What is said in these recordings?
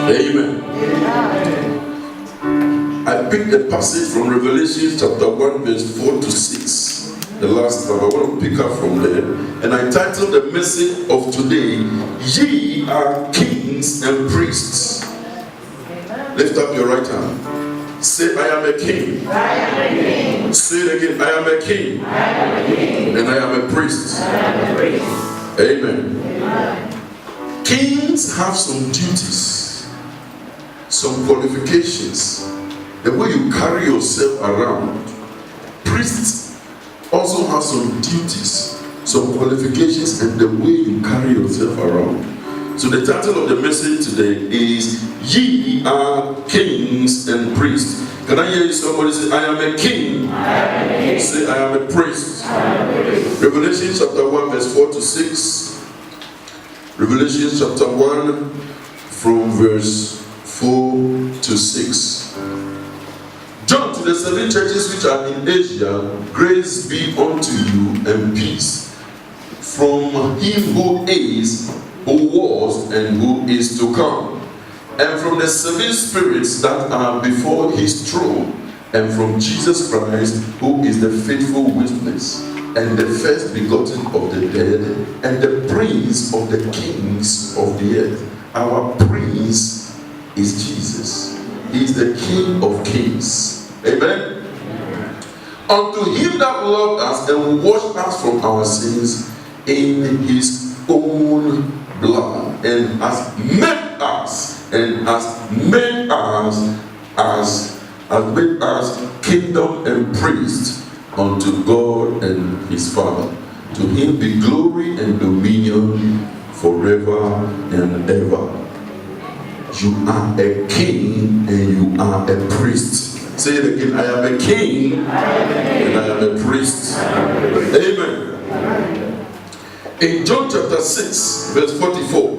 Amen. I picked a passage from Revelation chapter 1 verse 4 to 6. The last time I want to pick up from there. And I titled the message of today, Ye are kings and priests. Lift up your right hand. Say, I am a king. I am a king. Say it again. I am a king. I am a king. And I am a priest. I am a priest. Amen. Amen. Kings have some duties, some qualifications, the way you carry yourself around. Priests also have some duties, some qualifications, and the way you carry yourself around. So the title of the message today is Ye are kings and priests. Can I hear you somebody say, I am a king? I am a king. Say, I am a priest. I am a priest. Revelation chapter 1 verse 4 to 6. Revelation chapter 1 from verse 4 to 6. John, to the 7 churches which are in Asia, grace be unto you and peace from him who is, who was, and who is to come, and from the 7 spirits that are before his throne, and from Jesus Christ, who is the faithful witness, and the first begotten of the dead, and the prince of the kings of the earth. Our prince is Jesus. He is the King of kings. Amen. Unto him that loved us and washed us from our sins in his own blood, and has made us, and has made us kingdom and priest unto God and his Father. To him be glory and dominion forever and ever. You are a king and you are a priest. Say it again. I am a king and I am a priest. Amen. In John chapter 6 verse 44,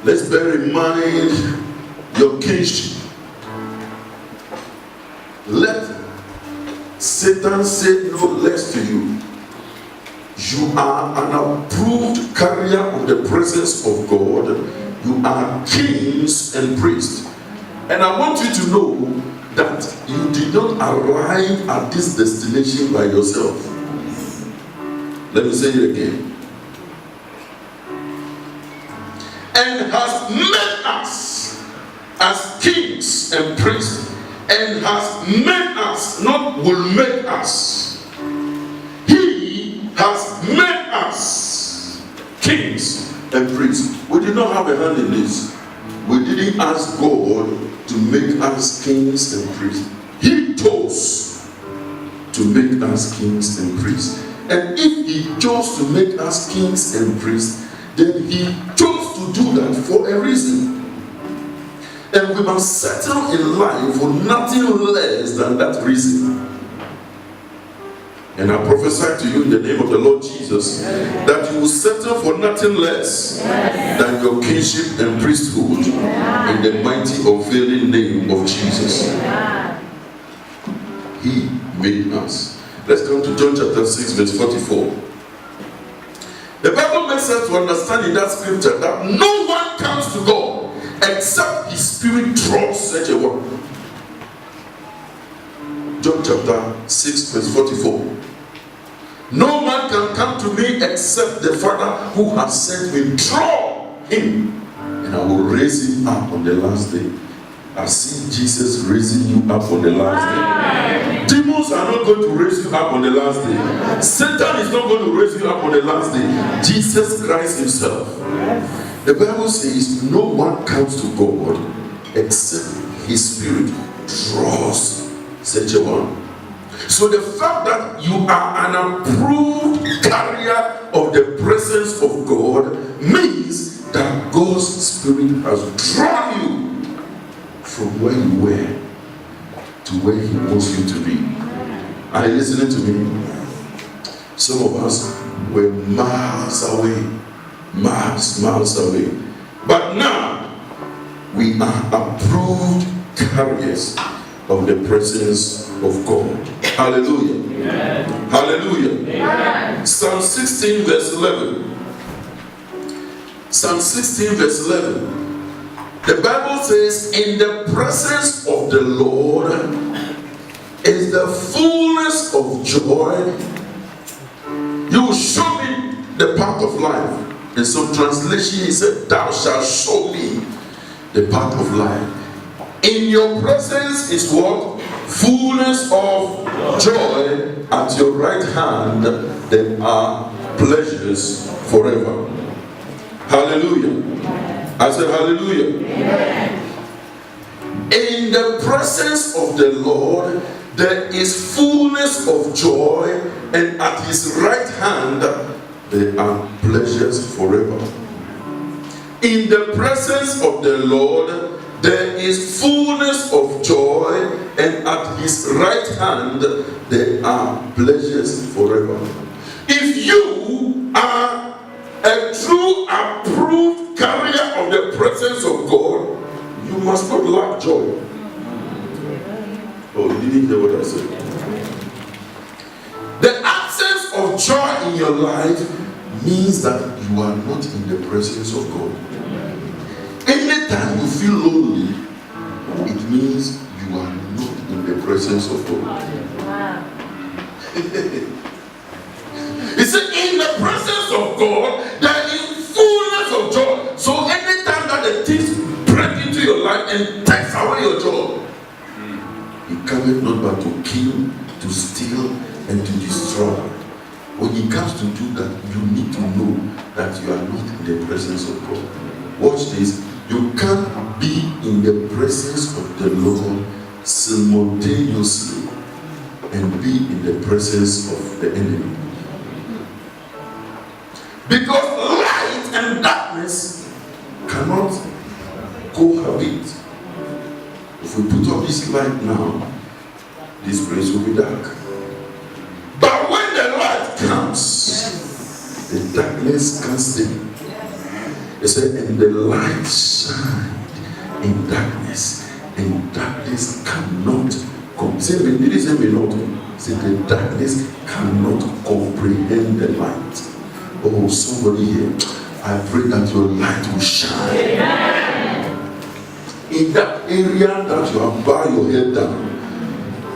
let's bear in mind your kingship. Let Satan say no less to you. You are an approved carrier of the presence of God. You are kings and priests. And I want you to know that you did not arrive at this destination by yourself. Let me say it again. And has made us as kings and priests. And has made us, not will make us. He has made us kings and priests. We did not have a hand in this. We didn't ask God to make us kings and priests. He chose to make us kings and priests. And if he chose to make us kings and priests, then he chose to do that for a reason. And we must settle in life for nothing less than that reason. And I prophesy to you in the name of the Lord Jesus that you will settle for nothing less than your kingship and priesthood in the mighty unfailing name of Jesus. He made us. Let's come to John chapter 6 verse 44. The Bible makes us to understand in that scripture that no one comes to God except his spirit draws such a one. John chapter 6 verse 44. No man can come to me except the Father who has sent me. Draw him, and I will raise him up on the last day. I see Jesus raising you up on the last day. Demons are not going to raise you up on the last day. Satan is not going to raise you up on the last day. Jesus Christ himself. The Bible says no one comes to God except his spirit draws such a one. So the fact that you are an approved carrier of the presence of God means that God's spirit has drawn you from where you were to where he wants you to be. Are you listening to me? Some of us were miles away. Miles away. But now we are approved carriers of the presence of God. Hallelujah. Amen. Hallelujah. Amen. Psalm 16 verse 11. Psalm 16 verse 11. The Bible says, in the presence of the Lord is the fullness of joy. You will show me the path of life. In some translation, he said, thou shalt show me the path of life. In your presence is what? Fullness of joy. At your right hand there are pleasures forever. Hallelujah. I said hallelujah. In the presence of the Lord there is fullness of joy, and at his right hand there are pleasures forever. In the presence of the Lord there is fullness of joy, and at his right hand there are pleasures forever. If you are a true approved carrier of the presence of God, you must not lack joy. Oh, you didn't hear what I said. The absence of joy in your life means that you are not in the presence of God. Anytime you feel lonely, it means you are not in the presence of God. He said, in the presence of God, there is fullness of joy. So anytime that the things break into your life and takes away your joy, he cometh not but to kill, to steal, and to destroy. When he comes to do that, you need to know that you are not in the presence of God. Watch this. You can't be in the presence of the Lord simultaneously and be in the presence of the enemy. Because light and darkness cannot cohabit. If we put on this light now, this place will be dark. But when the light comes, the darkness can't stay. It said, and the light shined in darkness, and darkness cannot come. Say, did he say me not? Say, the darkness cannot comprehend the light. Oh, somebody here, I pray that your light will shine. In that area that you have bowed your head down,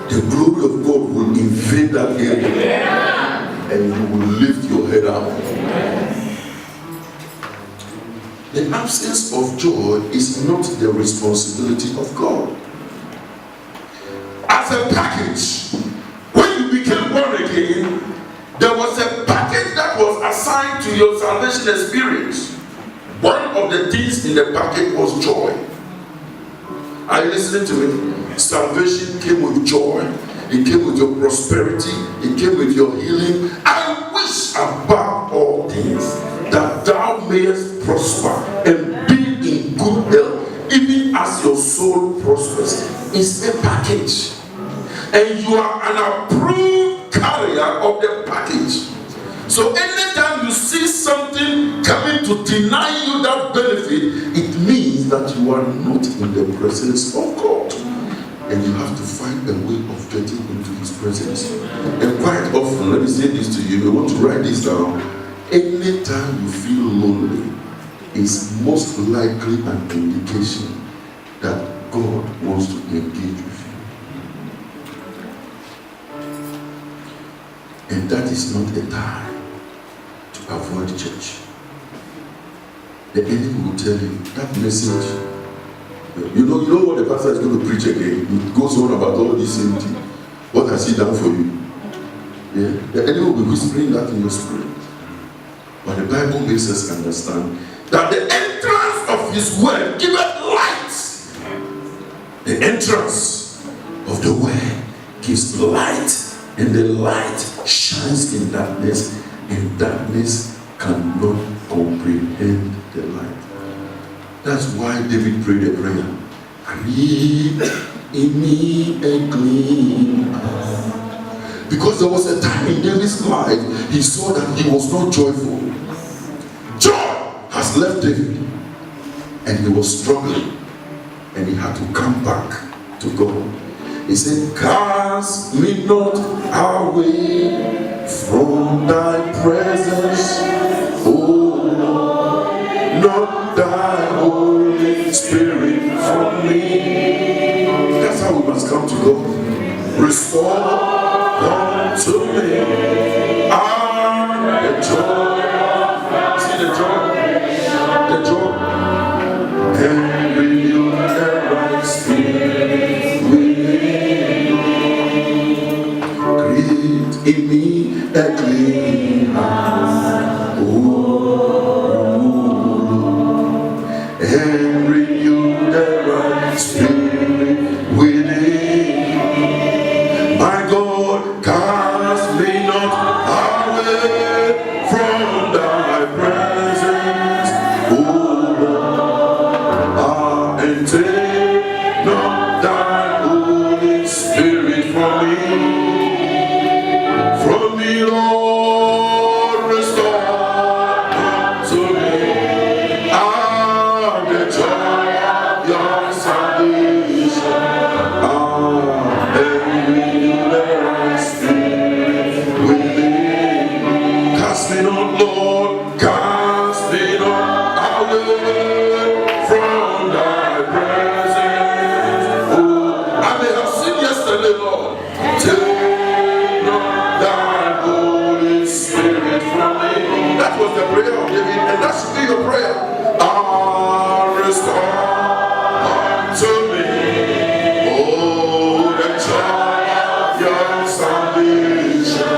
the glory of God will invade that area, and you will lift your head up. The absence of joy is not the responsibility of God. As a package, when you became born again, there was a package that was assigned to your salvation experience. One of the things in the package was joy. Are you listening to me? Salvation came with joy. It came with your prosperity. It came with your healing. I wish above all things that thou mayest prosper and be in good health, even as your soul prospers. It's a package. And you are an approved carrier of the package. So anytime you see something coming to deny you that benefit, it means that you are not in the presence of God. And you have to find a way of getting into his presence. And quite often, let me say this to you, you want to write this down. Anytime you feel lonely, is most likely an indication that God wants to engage with you. And that is not a time to avoid church. The enemy will tell you that message. You know what the pastor is going to preach again. It goes on about all this same thing. What has he done for you? Yeah? The enemy will be whispering that in your spirit. But the Bible makes us understand that the entrance of his word giveth light. The entrance of the word gives light, and the light shines in darkness, and darkness cannot comprehend the light. That's why David prayed a prayer. Create in me a clean heart. Because there was a time in David's life, he saw that he was not joyful. Joy has left David, and he was struggling, and he had to come back to God. He said, cast me not away from thy presence, oh Lord, not thy Holy Spirit. God, restore unto me the joy. See the joy, and renew the right spirit within me. Create in me a clean heart, and renew the right spirit within. My God, cast me not away from thy presence, O Lord, and take not thy Holy Spirit from me, Lord, restore unto me the joy of your salvation, and renew the right spirit within. Cast me not, Lord, cast me not away from thy presence. Oh, I may have sinned yesterday, Lord. Take not thy Holy Spirit from me. That was the prayer of David, and that should be your prayer. Restore unto me, oh, the joy of your salvation,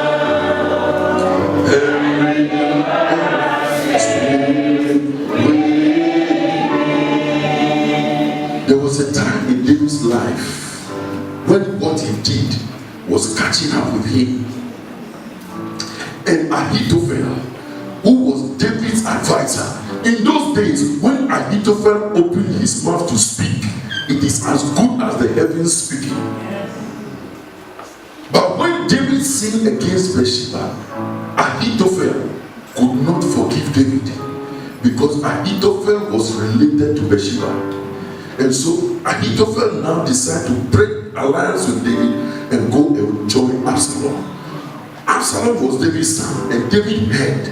and renew the spirit within. There was a time in David's life when what he did was catching up with him. And Ahithophel, who was David's advisor, in those days when Ahithophel opened his mouth to speak, it is as good as the heavens speaking. But when David sinned against Bathsheba, Ahithophel could not forgive David because Ahithophel was related to Bathsheba. And so Ahithophel now decided to break alliance with David and go and join Absalom. Absalom was David's son, and David heard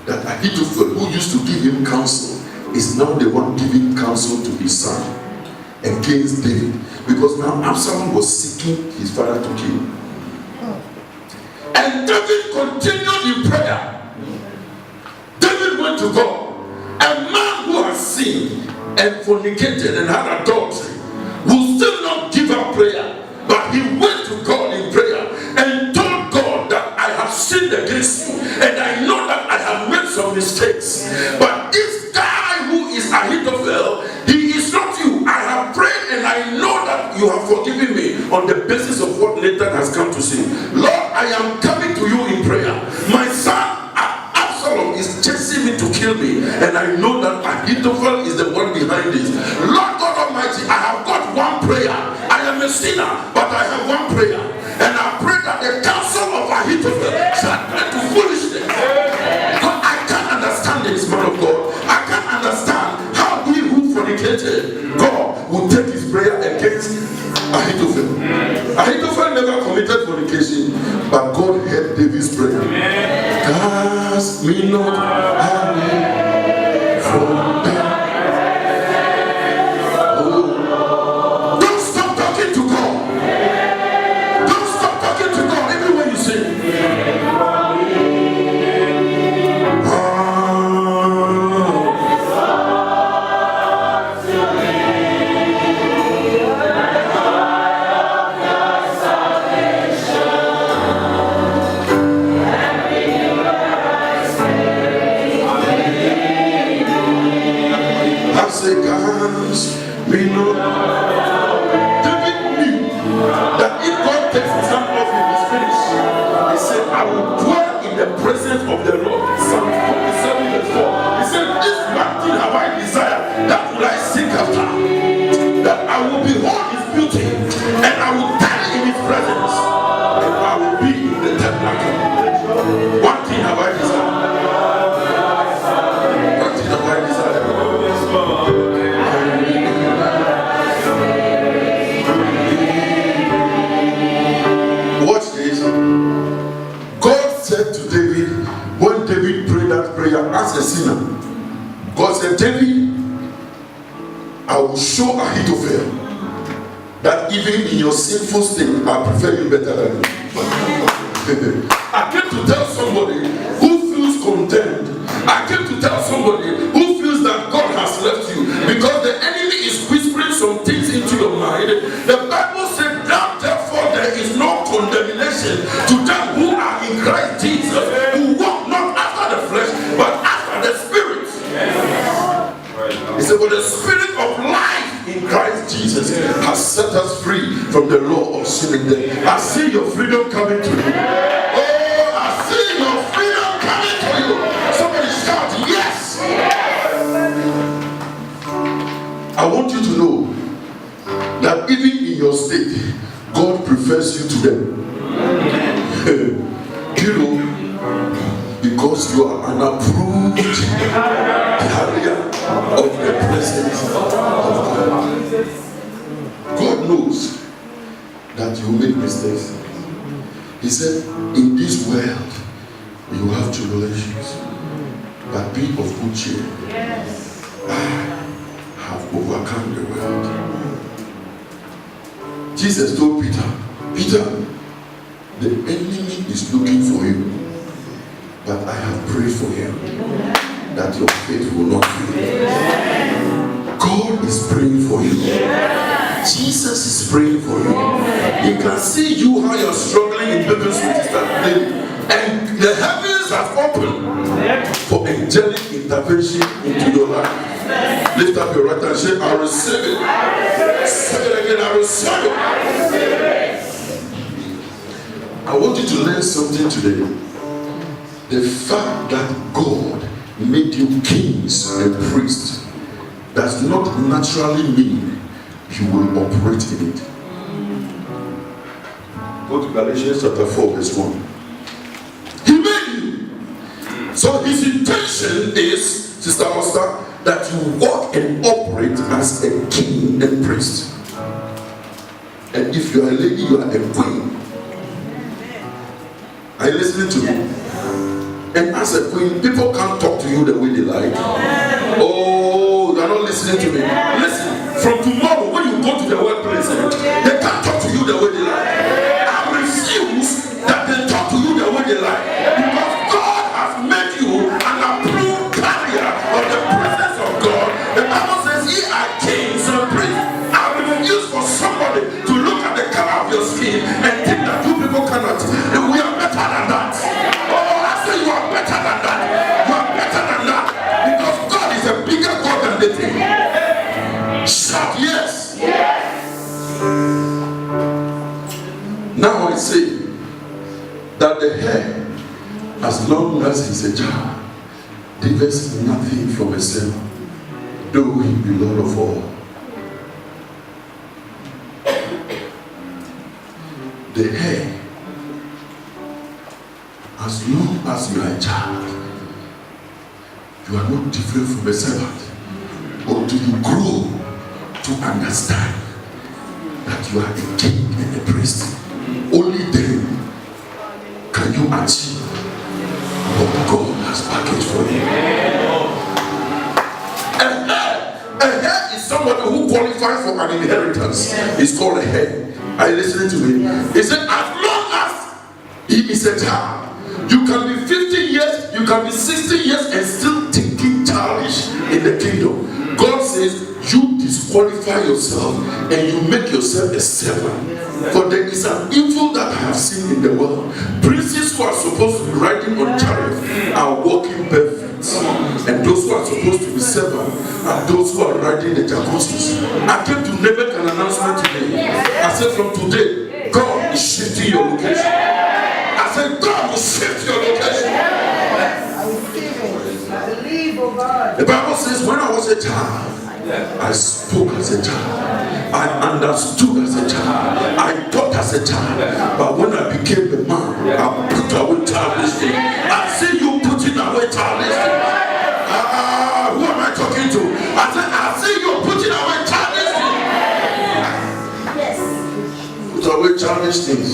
that Ahithophel, who used to give him counsel, is now the one giving counsel to his son against David, because now Absalom was seeking his father to kill. And David continued in prayer. David went to God. A man who has sinned and fornicated and had adultery will still not give up prayer, but he went to God in prayer and told God that I have sinned against you and I know that I have made some mistakes, but this guy who is Ahithophel, he is not you. I have prayed and I know that you have forgiven me on the basis of what Nathan has come to say. Lord, I am coming to you in prayer. My son Absalom is chasing me to kill me, and I know that Ahithophel is the one behind this. Lord God Almighty, I have got one prayer. I am a sinner, but I have one prayer, and I pray that the counsel of Ahithophel shall turn to foolishness. I can't understand this, man of God. I can't understand how he who fornicated God will take his prayer against Ahithophel. Ahithophel never committed fornication, but God heard David's prayer. Cast me not away from them. Oh. Don't stop talking to God. Don't stop talking to God even when you sing. We know David knew that if God takes his hand off him, he's finished. He said, I will dwell in the presence of the Lord. Psalm 47 verse 4. He said, this one thing have I desired, that will I seek after, that I will behold his beauty, and I will tarry in his presence, and I will be in the tabernacle. One thing have I desired. One thing have I desired. God said to David, when David prayed that prayer as a sinner, God said, David, I will show Ahithophel that even in your sinful state, I prefer you better than you. I came to tell somebody who feels condemned. I came to tell somebody who feels that God has left you because the enemy is whispering some things into your mind. The Bible said, now therefore there is no condemnation to them who are in Christ Jesus, who walk not after the flesh, but after the Spirit. He said, for the Spirit of life in Christ Jesus has set us free from the law of sin and death. I see your freedom coming to you. Oh, I see your freedom coming to you. Somebody shout, yes! I want you to know that even in your state, God prefers you to them. You know, because you are an approved carrier of the presence of God. God knows that you make mistakes. He said, in this world, you have tribulations, but be of good cheer. I have overcome the world. Jesus told Peter, Peter, the enemy is looking for you, but I have prayed for him that your faith will not fail. God is praying for you. Jesus is praying for you. He can see you how you're struggling in business with that day. And the heavens have opened for angelic intervention into your life. Lift up your right hand and say, I receive it. Say it again, I receive it. I want you to learn something today. The fact that God made you kings and priests does not naturally mean you will operate in it. Go to Galatians chapter 4 verse 1. He made you. So his intention is, Sister Oster, that you walk and operate as a king and priest. And if you are a lady, you are a queen. Are you listening to me? And as a queen, people can't talk to you the way they like. Oh, you are not listening to me. Listen, from tomorrow when you go to the workplace, they can't talk to you the way they like. I refuse that they talk to you the way they like. Because God has made you an approved carrier of the presence of God. The Bible says, ye are kings and priests. I refuse for somebody to look at the color of your skin and think that you people cannot. We are better than that. You are better than that. You are better than that. Because God is a bigger God than the thing. Shout yes. Yes. Now I say that the head, as long as he's a child, differs nothing from a servant, though he be Lord of all. The head, as long as you are a child, you are not different from a servant. Until you grow to understand that you are a king and a priest, only then can you achieve what God has packaged for you. A heir is somebody who qualifies for an inheritance. It's called a heir. Are you listening to me? He said, as long as he is a child, you can be 50 years, you can be 60 years and still thinking childish in the kingdom. God says you disqualify yourself and you make yourself a servant. For there is an evil that I have seen in the world. Princes who are supposed to be riding on chariots are walking barefoot. And those who are supposed to be servants are those who are riding the jacuzzis. I came to make an announcement today. I said from today, God is shifting your location. I said, God will shift your location. The Bible says, when I was a child, I spoke as a child. I understood as a child. I thought as a child. But when I became a man, I put away childish things. I see you putting away childish things. Who am I talking to? I said, I see you putting away childish things. Yes. Put away childish things.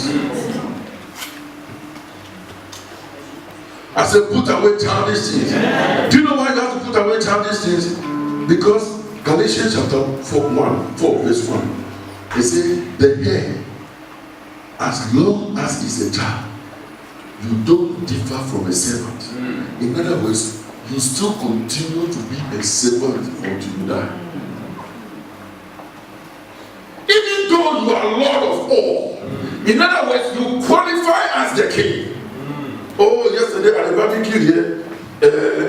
I said, put away childish things. Do you know why you have to put away childish things? Because Galatians chapter 4 verse 1. He said, the hair, as long as it's a child, you don't differ from a servant. In other words, you still continue to be a servant until you die. Even though you are Lord of all, in other words, you qualify as the king. Oh, yesterday at the barbecue here,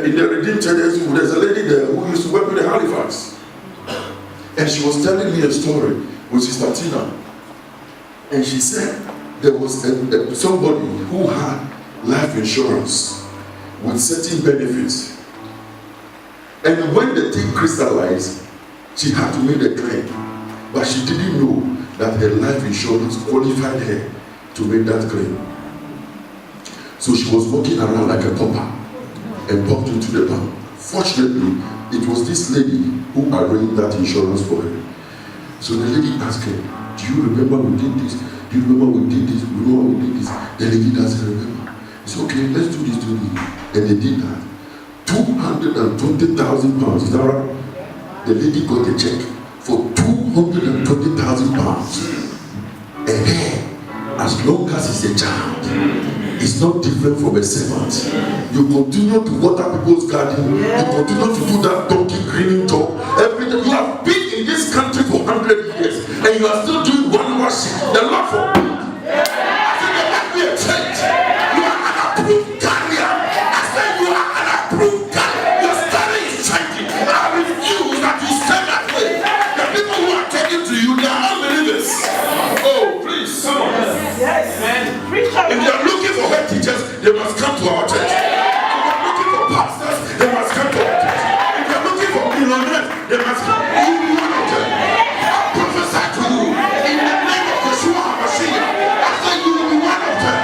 in the Redeemed Church, there's a lady there who used to work with the Halifax. And she was telling me a story with Sister Tina. And she said there was somebody who had life insurance with certain benefits. And when the thing crystallized, she had to make the claim. But she didn't know that her life insurance qualified her to make that claim. So she was walking around like a pauper and popped into the bank. Fortunately, it was this lady who arranged that insurance for her. So the lady asked her, do you remember we did this? Do you remember we did this? Remember we did this? The lady doesn't remember. It's okay, let's do this, do this. And they did that. 220,000 pounds, is that right? The lady got a check for 220,000 pounds. And as long as it's a child, it's not different from a servant. You continue to water people's garden. You continue to do that donkey cleaning job. Everything. You have been in this country for 100 years and you are still doing 1 hour shift. The Lord forbid. I said there must be a change. You are an approved carrier. I said you are an approved carrier. Your story is changing. I refuse that you stay that way. The people who are talking to you, they are unbelievers. Oh, please. Come on. Yes, man. If they are looking for head teachers, they must come to our church. If they are looking for pastors, they must come to our church. If they are looking for millionaires, they must come. You will be one of them. I prophesy to you in the name of Yeshua HaMashiach. I say you will be one of them.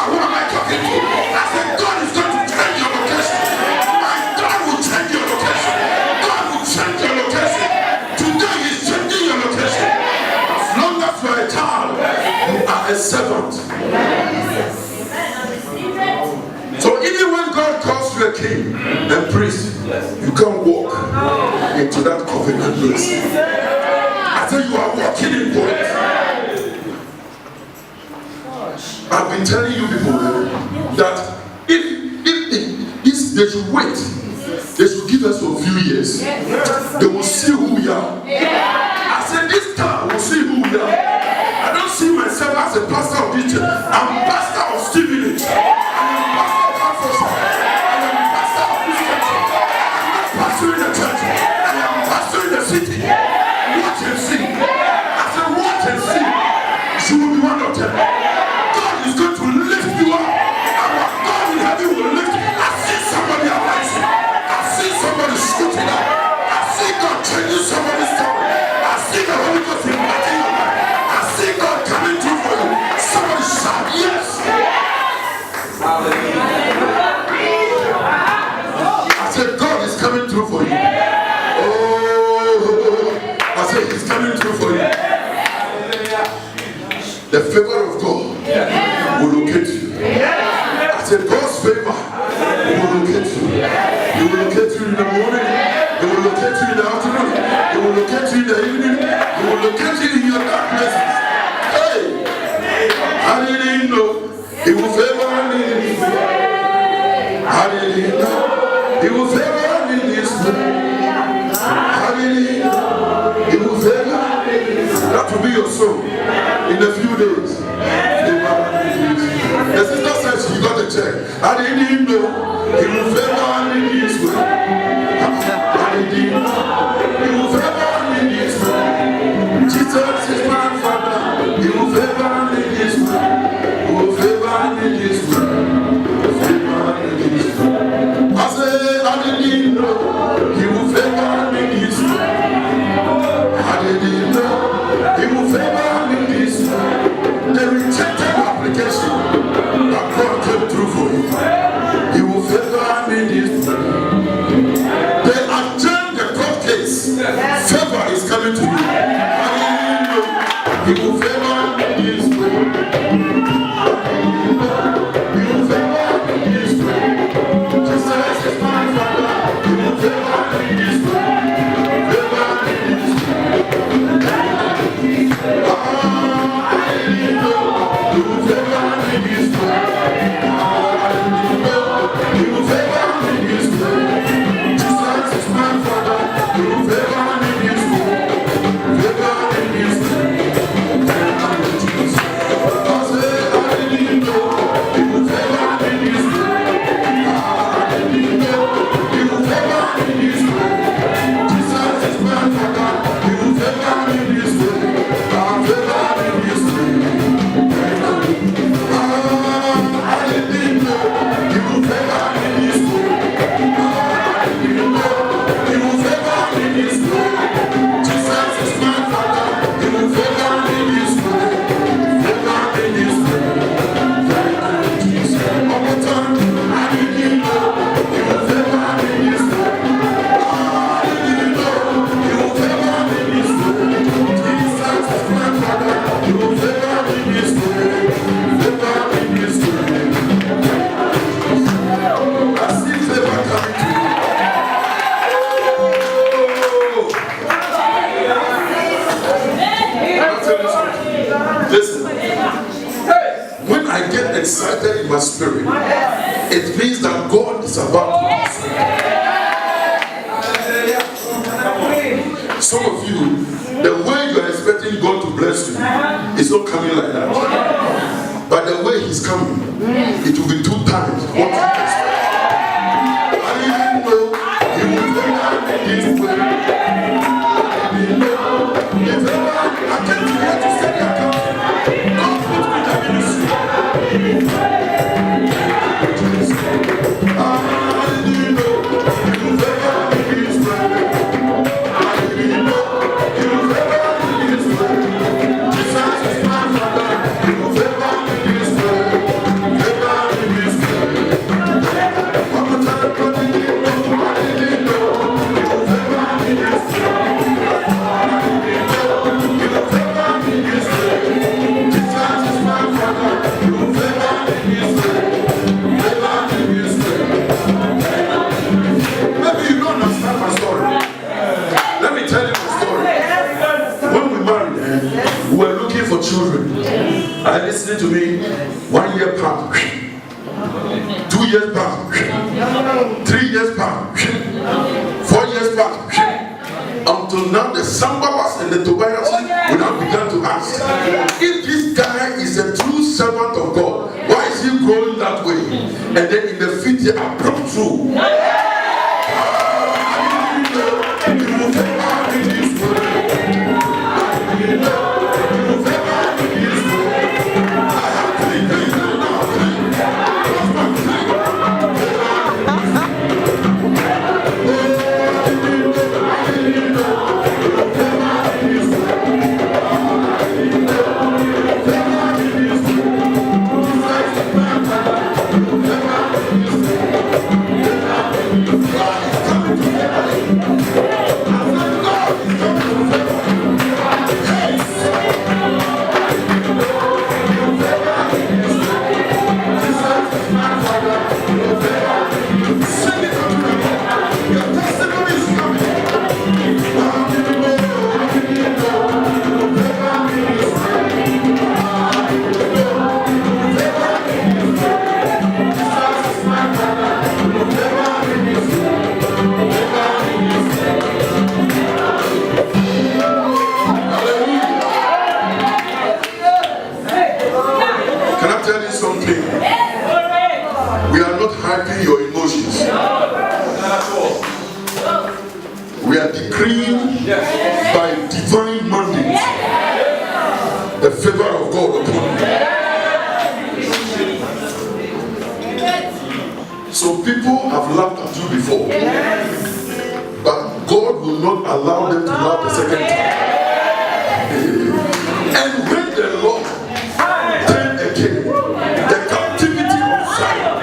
Who am I talking to? I said God is going to change your location. My God will change your location. God will change your location. Today He is changing your location. As long as you are a child, you are a servant. So even when God calls you a king and priest, you can walk into that covenant place. I say you are walking in God. I've been telling you people that if they should wait, they should give us a few years. They will see who we are. I said this time we'll see who we are. I don't see myself as a pastor of this church. I'm pastor of Stevenage. I'm pastor of Alpha. I'm pastor of this church. I'm not pastoring the church. I am pastoring the city. Watch and see. I said watch and see. She will be one of them. God is going to lift you up. Our God in heaven will lift you. I see somebody arising. I see somebody shooting up. I see God changing somebody's story. I see the Holy Ghost inviting your life. I see God coming through for you. Somebody shout yes. I said God is coming through for you. Oh, I said He's coming through for you. The favor of God will locate you. I said God's favor will locate you. He will locate you in the morning. He will locate you in the afternoon. He will locate you in the evening. He will locate you in your dark places. Hey! I didn't know He will favor me in His way. I didn't know He will favor me in His way. I didn't know He will favor me in His way. That will be your song in a few days. The sister says she got a check. I didn't know He will favor me in His way. I didn't know He will favor me in His way. Jesus is my Father. He will favor me in His way. He will favor me in His way. He will favor me in His way. I say I didn't know He will favor me in His way. I didn't know He will favor me in His way. The rejected application that God came through for you. He will favor me in His way. spirit, it means that God is about to answer. Some of you, the way you are expecting God to bless you is not coming like that. But the way He's coming, it will be 2 times what you expect. I didn't know He would never be this way. I didn't know if ever I came to here to study accounting. God put me in the ministry. I didn't know He would never be this way. I didn't know He would never be this way. Jesus is my Father. He would never be this way. Never be this way. One more time, I didn't know. I didn't know He would never be this way. I didn't know He would never be this way. Jesus is my Father. He would never be this way. Never be this way. Maybe you don't understand my story. Let me tell you my story. When we married, we were looking for children. Are you listening to me? 1 year passed. 2 years passed. 3 years passed. 4 years passed. Until now, the Sambas and the Tobias we now began to ask, if this guy is a true servant of God, why is he growing that way? And then in the 5th year, I broke through. Hyping your emotions. We are decreeing by divine mandate the favor of God upon you. So people have laughed at you before, but God will not allow them to laugh the second time. And when the Lord turned again, the captivity of Zion,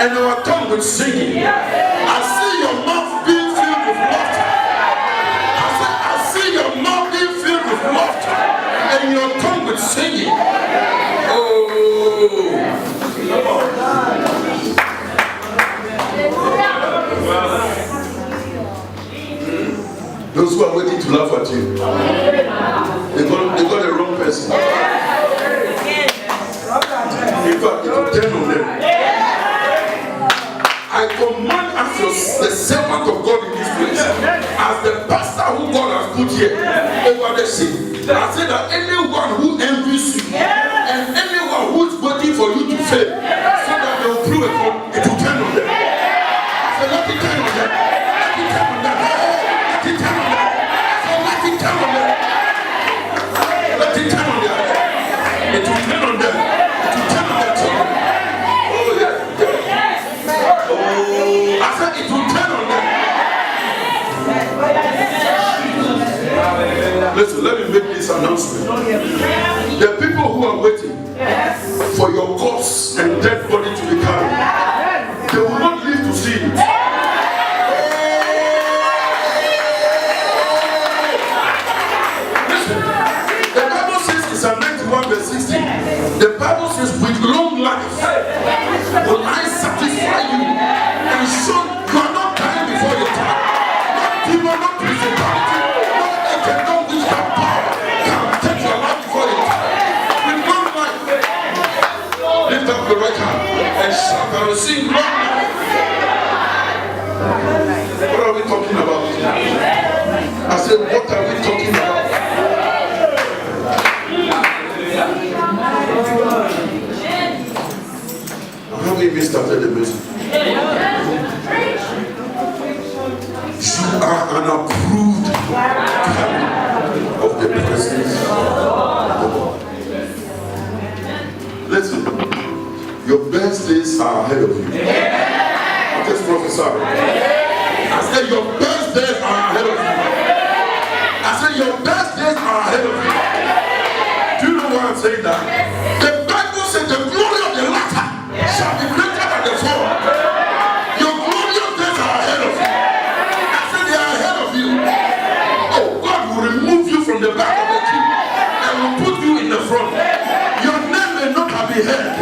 and our tongue with singing. I see your mouth being filled with laughter. I see your mouth being filled with laughter and your tongue with singing. Oh. Those who are waiting to laugh at you, they got the wrong person. In fact, it will turn on them. I command as the servant of God in this place, as the pastor who God has put here over the sea, I say that anyone who envies you and anyone who is waiting for you to fail, so that they will prove it, will turn on them. I say, let it turn on them. Let it turn on them. Let it turn on them. So let it turn on them. Let it turn on them. It will turn on them. It will turn on their children. Oh yeah. I said it will turn on them. Listen, let me make this announcement. The people who are waiting for your corpse and dead body to be carried, they will not live to see it. Listen, the Bible says in Psalm 91 verse 16, the Bible says, with long life will I satisfy you and show you are not dying before your time. Not people, not principality, not agent, not witchcraft power can are ahead of you. I just prophesy. I said your best days are ahead of you. I said your best days are ahead of you. Do you know why I'm saying that? The Bible said the glory of the latter shall be greater than the former. Your glorious days are ahead of you. I said they are ahead of you. Oh, God will remove you from the back of the queue and will put you in the front. Your name may not have been heard,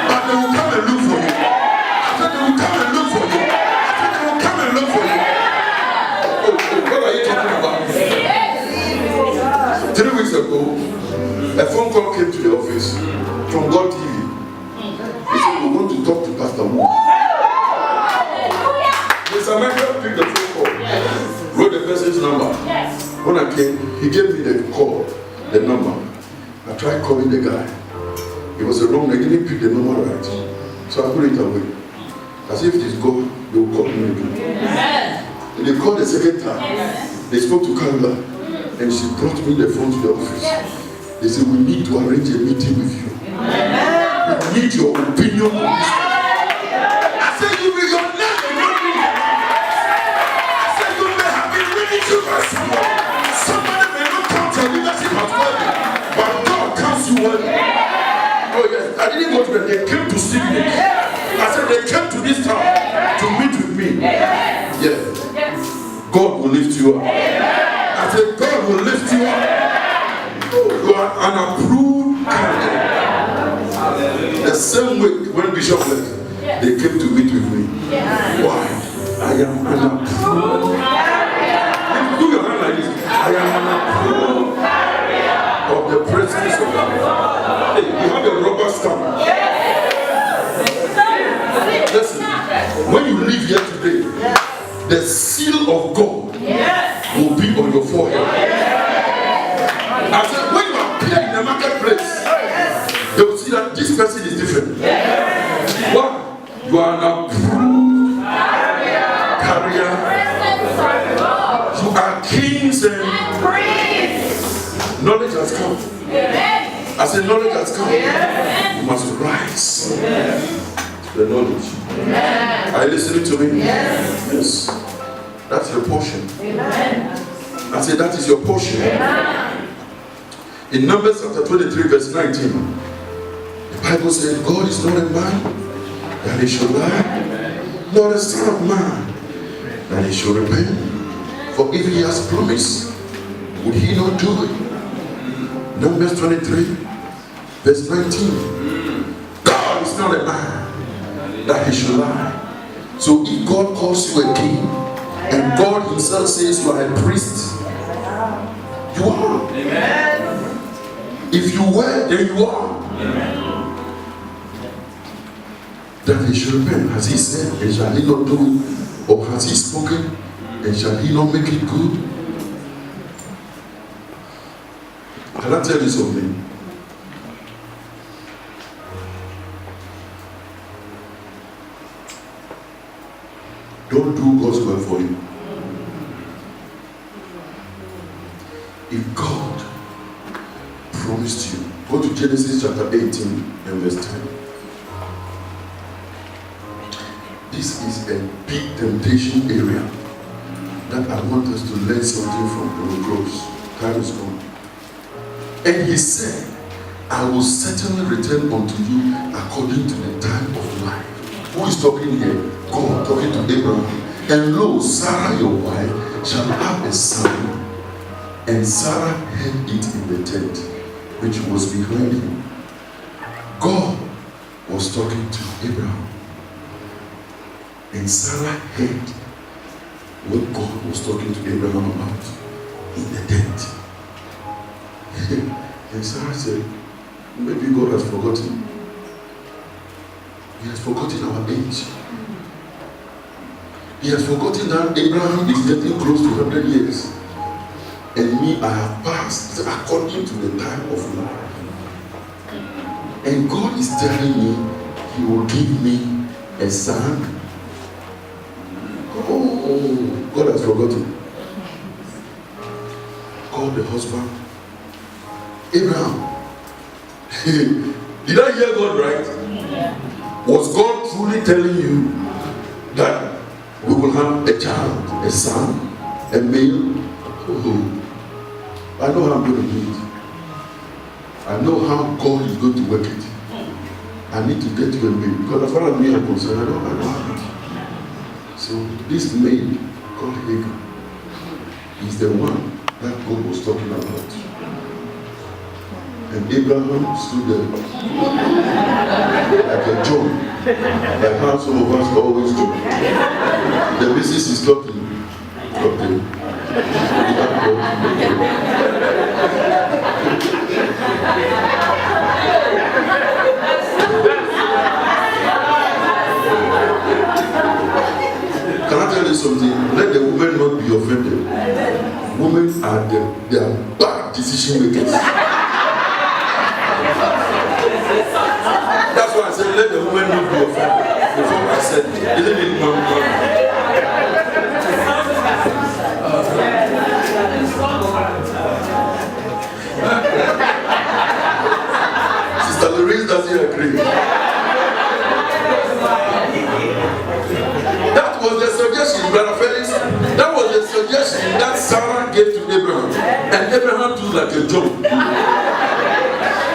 but they will come and look for you. I said they will come and look for you. I said they will come and look for you. Oh, what are you talking about? 3 weeks ago, a phone call came to the office from God TV. He said, we want to talk to Pastor Wu. Mr. Michael picked the phone call, wrote the person's number. When I came, he gave me the call, the number. I tried calling the guy. It was a wrong, they didn't pick the number right. So I put it away. As if it is God, they will call me again. And they called the second time. They spoke to Carla, and she brought me the phone to the office. They said, we need to arrange a meeting with you. We need your opinion on this. I said, you will your name may not be there. I said, you may have been ridiculed by someone. Somebody may not count your leadership as worthy, but God counts you worthy. Oh yes, I didn't go to them. They came to see me. I said, they came to this town to meet with me. Yes. God will lift you up. I said, God will lift you up. You are an approved candidate. The same way when Bishop left, they came to meet with me. Why? I am an approved. Do your hand like this. I am an approved of the presence of God. Hey, you have a rubber stamp. Listen, when you leave here today, the seal of God will be on your forehead. I said, when you appear in the marketplace, they will see that this person is different. One, you are an approved carrier. You are kings and knowledge has come. I said, knowledge has come. You must rise to the knowledge. Are you listening to me? Yes. That's your portion. I said, that is your portion. In Numbers chapter 23, verse 19, the Bible says, God is not a man that he should lie, nor a son of man that he should repent. For if he has promised, would he not do it? Numbers 23, verse 19. God is not a man that he should lie. So if God calls you a king, and God himself says you are a priest, you are. Amen. If you were, then you are. Amen. That he should repent. Has he said, and shall he not do it? Or has he spoken, and shall he not make it good? Can I tell you something? Don't do God's will for you. If God promised you, go to Genesis chapter 18 and verse 10. This is a big temptation area that I want us to learn something from the cross. Time is gone. And he said, I will certainly return unto you according to the time of life. Who is talking here? God talking to Abraham. And lo, Sarah your wife shall have a son. And Sarah heard it in the tent which was behind him. God was talking to Abraham. And Sarah heard what God was talking to Abraham about in the tent. And Sarah said, maybe God has forgotten. He has forgotten our age. He has forgotten that Abraham is getting close to 100 years. And me, I have passed according to the time of life. And God is telling me he will give me a son. Oh, God has forgotten. God the husband. Abraham. Did I hear God right? Was God truly telling you that we will have a child, a son, a male. Oh, I know how I'm going to do it. I know how God is going to work it. I need to get to a maid because as far as me I'm concerned, I don't have it. So this maid called Hagar is the one that God was talking about. And Abraham stood there like a John, like how some of us always do. The missus is talking. Okay. Can I tell you something? Let the women not be offended. Women are they are bad decision makers. That's why I said let the women not be offended. Before I said, isn't it mom? Sister Louise doesn't agree. That was the suggestion, Brother Felix. That was the suggestion that Sarah gave to Abraham. And Abraham took like a joke.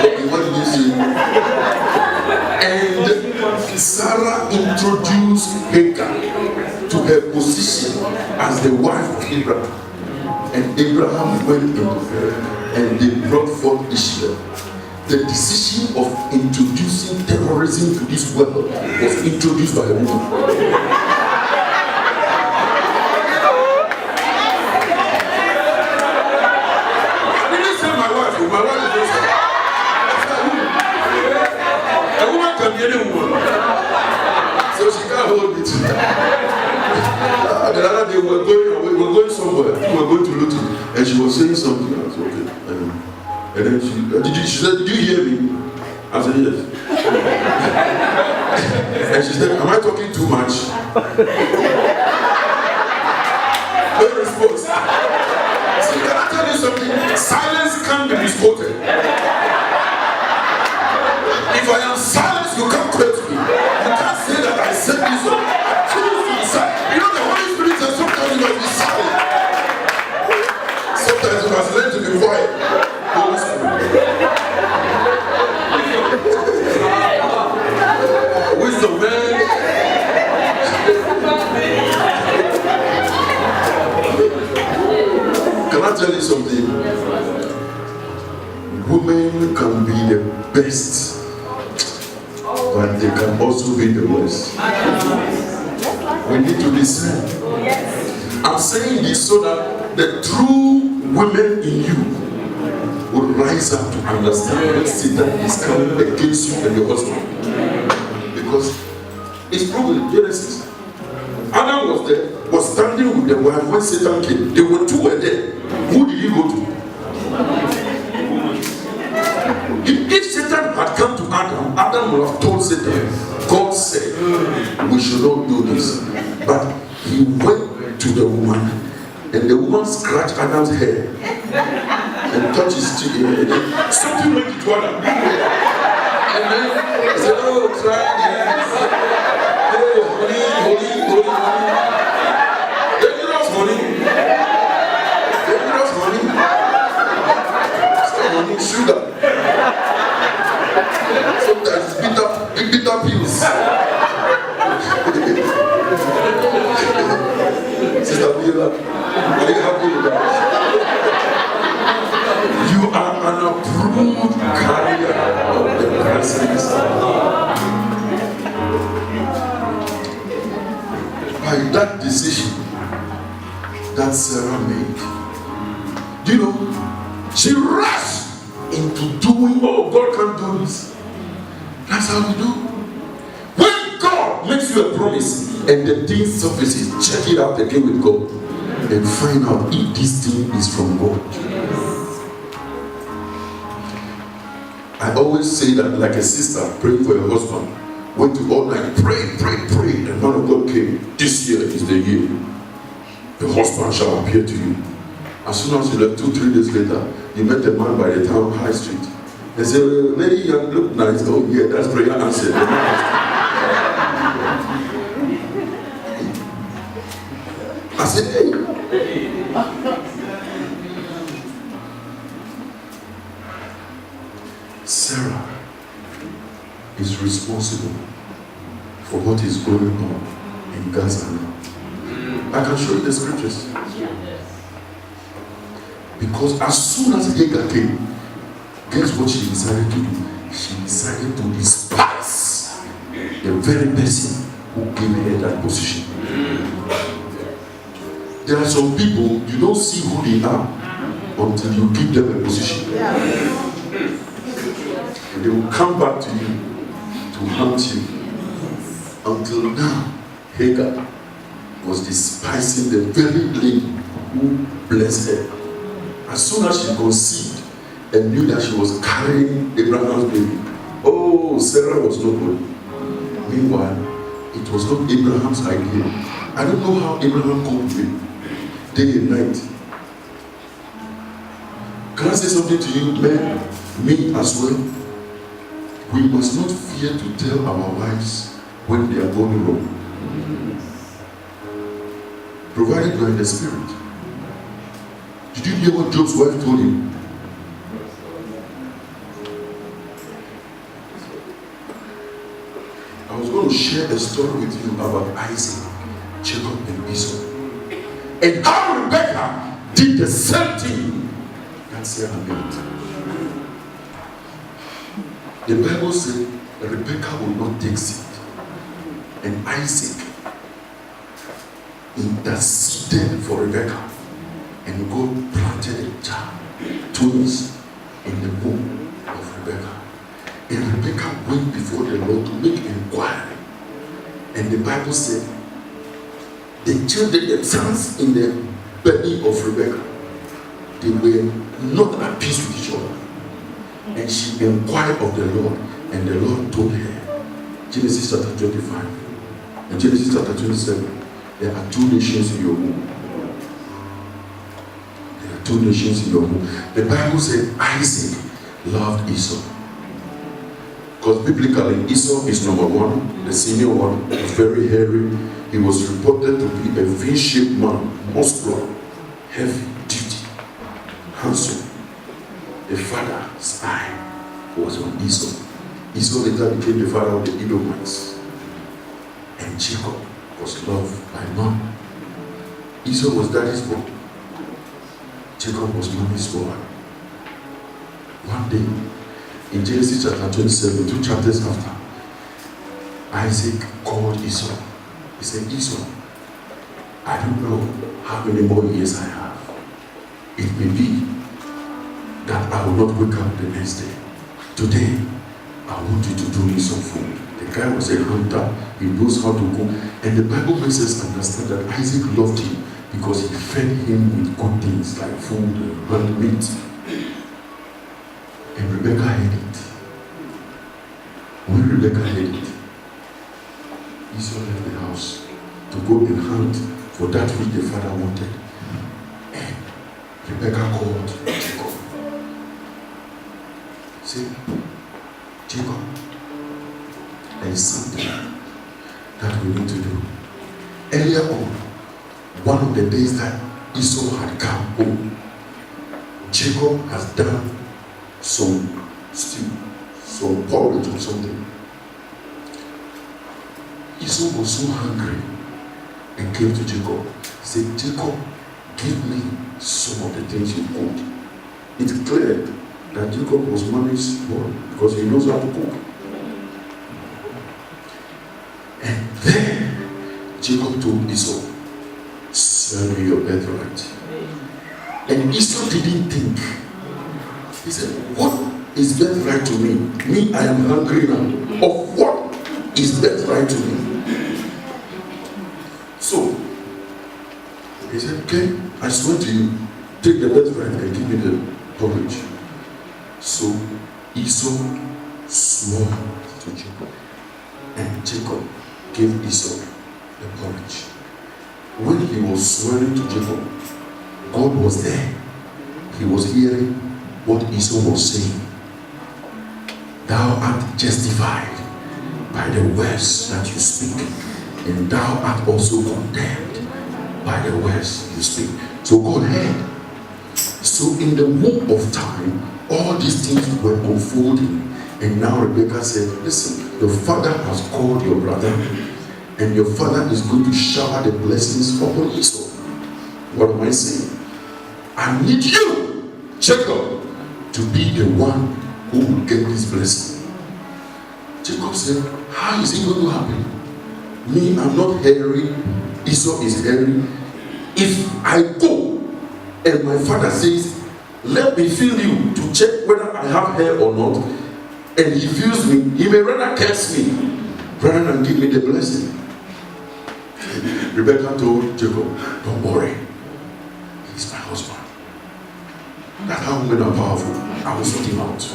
Okay, what did you say? And Sarah introduced Hagar to her position as the wife of Abraham. And Abraham went into her and they brought forth Ishmael. The decision of introducing terrorism to this world was introduced by a woman. I didn't say my wife is just a woman can be any woman. So she can't hold it. The other day we were going somewhere. We were going to Luton and she was saying something. I was okay. And then she said, did you hear me? I said, yes. And she said, am I talking too much? No response. See, can I tell you something? Silence can't be misquoted. If I am silent, you can't quote me. You can't say that I said this. Choose to be silent. You know the Holy Spirit says sometimes you must be silent. Sometimes you must learn to be quiet. Holy Spirit. Wisdom, man. Can I tell you something? Women can be the best, but they can also be the worst. We need to listen. I'm saying this so that the true women in you will rise up to understand when Satan is coming against you and your husband. Because it's proven, Genesis. Adam was standing with the wife when Satan came. There were two were there. Who did he go to? If Satan had come to Adam, Adam would have told Satan, God said, we should not do this. But he went to the woman, and the woman scratched Adam's hair and touched his cheek. Something went to Adam. And then he said, oh, try this. Hey, honey. Dangerous honey. Honey, sugar. Sometimes bitter pills. Sister Bella, are you happy with that? You are an approved carrier of the presence of God. By that decision that Sarah made, do you know, she rushed into doing, oh, God can't do this. That's how we do. When God makes you a promise and the thing surfaces, check it out again with God and find out if this thing is from God. I always say that like a sister praying for her husband, went to all night, pray, and man of God came. This year is the year. The husband shall appear to you. As soon as you left, 2-3 days later, you met a man by the town high street. They said, lady, you look nice. Oh, yeah, that's prayer answered. I said, hey. Sarah is responsible for what is going on in Gaza now. I can show you the scriptures. Because as soon as Hagar came, guess what she decided to do? She decided to despise the very person who gave her that position. There are some people, you don't see who they are until you give them a position. And they will come back to you to haunt you. Until now, Hagar was despising the very lady who blessed her. As soon as she conceived and knew that she was carrying Abraham's baby, oh, Sarah was not good. Meanwhile, it was not Abraham's idea. I don't know how Abraham coped with it, day and night. Can I say something to you, men, me as well? We must not fear to tell our wives when they are going wrong, provided you are in the spirit. Did you hear what Job's wife told him? I was going to share a story with you about Isaac, Jacob, and Esau, and how Rebecca did the same thing that Sarah did. The Bible said Rebecca would not take seed, and Isaac interceded for Rebecca, and God planted a child, twins, in the womb of Rebecca. And Rebecca went before the Lord to make inquiry, and the Bible said the children, the sons in the belly of Rebecca, they were not at peace with each other. And she inquired of the Lord, and the Lord told her, Genesis chapter 25 and Genesis chapter 27, there are two nations in your womb. There are two nations in your womb. The Bible said Isaac loved Esau. Because biblically, Esau is number one, the senior one, was very hairy. He was reported to be a V-shaped man, muscular, heavy duty, handsome. The father's eye was on Esau. Esau later became the father of the Edomites. And Jacob was loved by none. Esau was daddy's boy. Jacob was mommy's boy. One day, in Genesis chapter 27, 2 chapters after, Isaac called Esau. He said, Esau, I don't know how many more years I have. It may be that I will not wake up the next day. Today, I want you to do me some food. The guy was a hunter. He knows how to cook. And the Bible makes us understand that Isaac loved him because he fed him with good things like food and meat. And Rebecca had it. When Rebecca had it, Esau left the house to go and hunt for that which the father wanted. And Rebecca called Jacob. Say, Jacob, there is something that we need to do. Earlier on, one of the days that Esau had come home, Jacob has done some stew, some porridge or something. Esau was so hungry and came to Jacob. He said, Jacob, give me some of the things you cooked. It's clear that Jacob was mommy's boy because he knows how to cook. And then Jacob told Esau, sell me your birthright. And Esau didn't think. He said, what is birthright to me? Me, I am hungry now. Of what is birthright to me? So, he said, okay, I swear to you, take the birthright and give me the porridge. So, Esau swore to Jacob. And Jacob gave Esau the porridge. When he was swearing to Jacob, God was there. He was hearing what Esau was saying. Thou art justified by the words that you speak, and thou art also condemned by the words you speak. So God heard. So in the womb of time, all these things were unfolding. And now Rebecca said, listen, your father has called your brother, and your father is going to shower the blessings upon Esau. What am I saying? I need you, Jacob, to be the one who will get this blessing. Jacob said, how is it going to happen? Me, I'm not hairy. Esau is hairy. If I go and my father says, let me feel you to check whether I have hair or not, and he feels me, he may rather curse me rather than give me the blessing. Rebecca told Jacob, don't worry, he's my husband. That's how women are powerful. I will sort him out.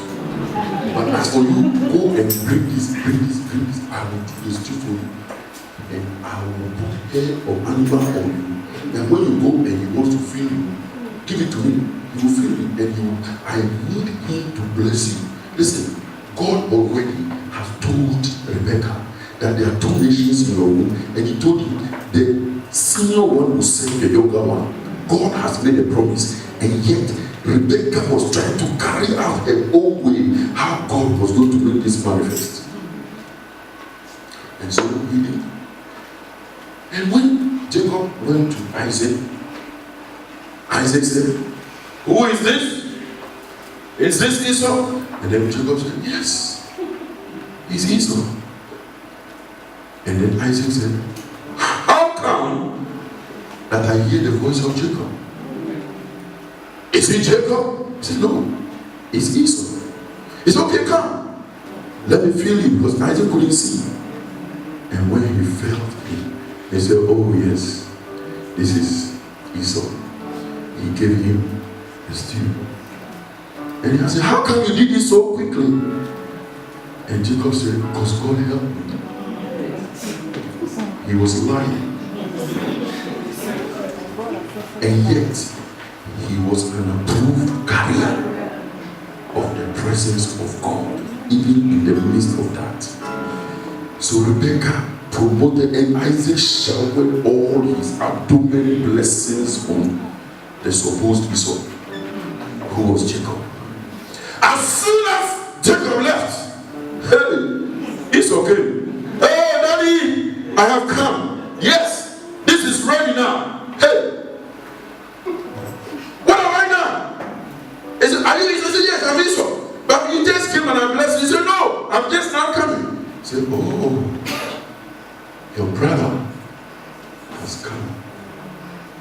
But as for you, go and bring this. I will do this for you. And I will put hair or animal on you. And when you go and he wants to feel you, give it to him. He will feel it. And I need him to bless you. Listen, God already has told Rebecca that there are two nations in your womb. And he told him the senior one will serve the younger one. God has made a promise. And yet, Rebecca was trying to carry out her own way how God was going to make this manifest. And so he did. And when Jacob went to Isaac, Isaac said, who is this? Is this Esau? And then Jacob said, yes, it's Esau. And then Isaac said, how come that I hear the voice of Jacob? Is it Jacob? He said, no, it's Esau. It's okay, come. Let me feel you, because Isaac couldn't see. And when he felt it, he said, oh yes, this is Esau. He gave him the stew. And he said, how come you did this so quickly? And Jacob said, because God helped me. He was lying. And yet, he was an approved carrier of the presence of God, even in the midst of that. So Rebecca promoted, and Isaac showered all his abdomen blessings on the supposed Esau, who was Jacob. As soon as Jacob left, hey, it's okay. Hey, Daddy, I have come. Yes, this is ready now. Hey, what am I now? He said, are you Esau? He said, yes, I'm Esau. But you just came and I blessed you. He said, no, I'm just now coming. He said, oh, your brother has come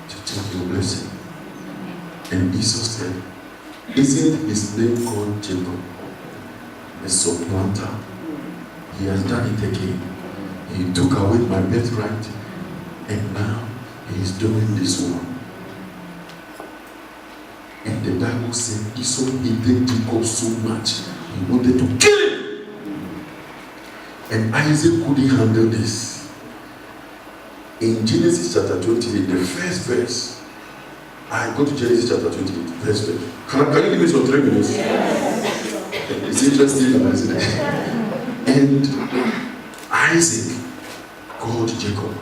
to take your blessing. And Esau said, isn't his name called Jacob? A supplanter. He has done it again. He took away my birthright, and now he is doing this one. And the Bible said Esau hated Jacob so much, he wanted to kill him. And Isaac couldn't handle this. In Genesis chapter 28, the first verse, I go to Genesis chapter 28, verse 12. Can you give me some 3 minutes? Yes. It's interesting, isn't it? And Isaac called Jacob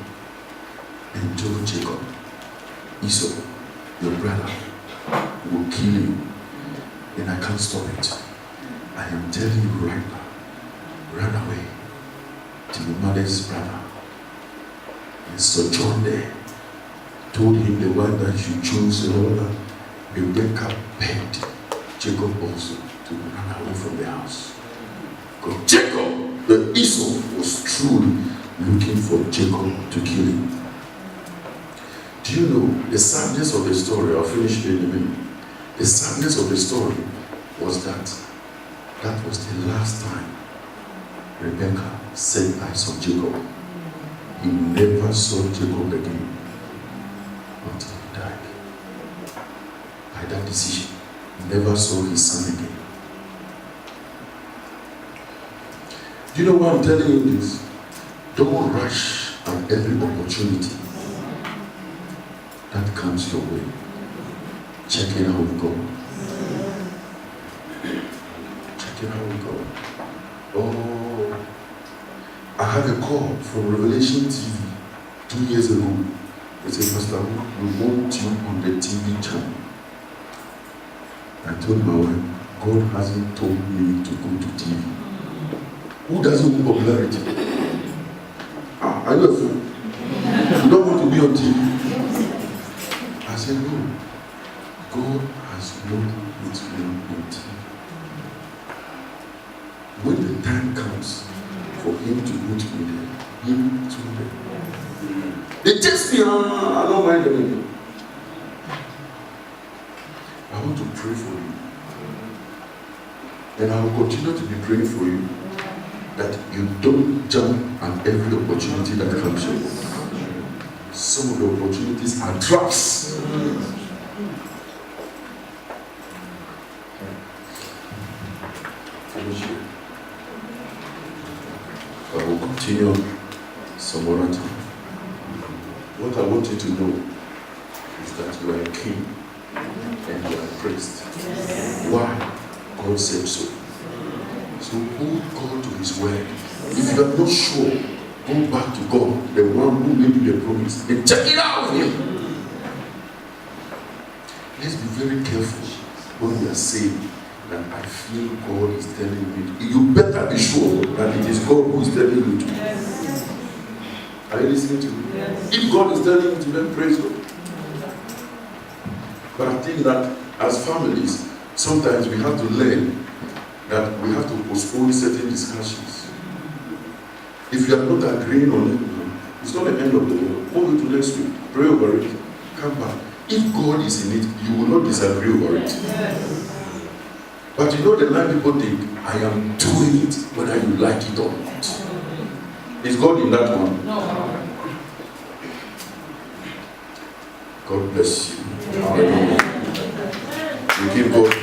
and told Jacob, Esau, your brother, will kill you, and I can't stop it. I am telling you right now, run away to your mother's brother and sojourn there. Told him the one that you chose, and all that. Rebecca begged Jacob also to run away from the house. Because Jacob, the Esau, was truly looking for Jacob to kill him. Do you know the sadness of the story? I'll finish here in a minute. The sadness of the story was that was the last time Rebecca set eyes on Jacob. He never saw Jacob again until he died. By that decision, he never saw his son again. Do you know why I'm telling you this? Don't rush at every opportunity that comes your way. Check it out with God. Check it out with God. Oh, I had a call from Revelation TV 2 years ago. They said, Pastor, we want you on the TV channel. I told my wife, God hasn't told me to go to TV. Who doesn't want popularity? Are you a fool? You don't want to be on TV. I said, no. God has not put me on TV. When the time comes for him to put me there, he will put me there. They test me, I don't mind them. I want to pray for you. And I will continue to be praying for you that you don't jump at every opportunity that comes your way. Some of the opportunities are traps. I will continue some other time. What I want you to know is that you are a king and you are praised. Why? God said so. So hold God to his word. If you are not sure, go back to God, the one who made you the promise, and check it out with him. Let's be very careful when we are saying that I feel God is telling me. You better be sure that it is God who is telling you to. Are you listening to me? Yes. If God is telling you to, then praise God. But I think that as families, sometimes we have to learn that we have to postpone certain discussions. If you are not agreeing on it, it's not the end of the world. Move it to next week. Pray over it. Come back. If God is in it, you will not disagree over it. But you know the line people think, I am doing it whether you like it or not. Is God in that one? No. God bless you. We give God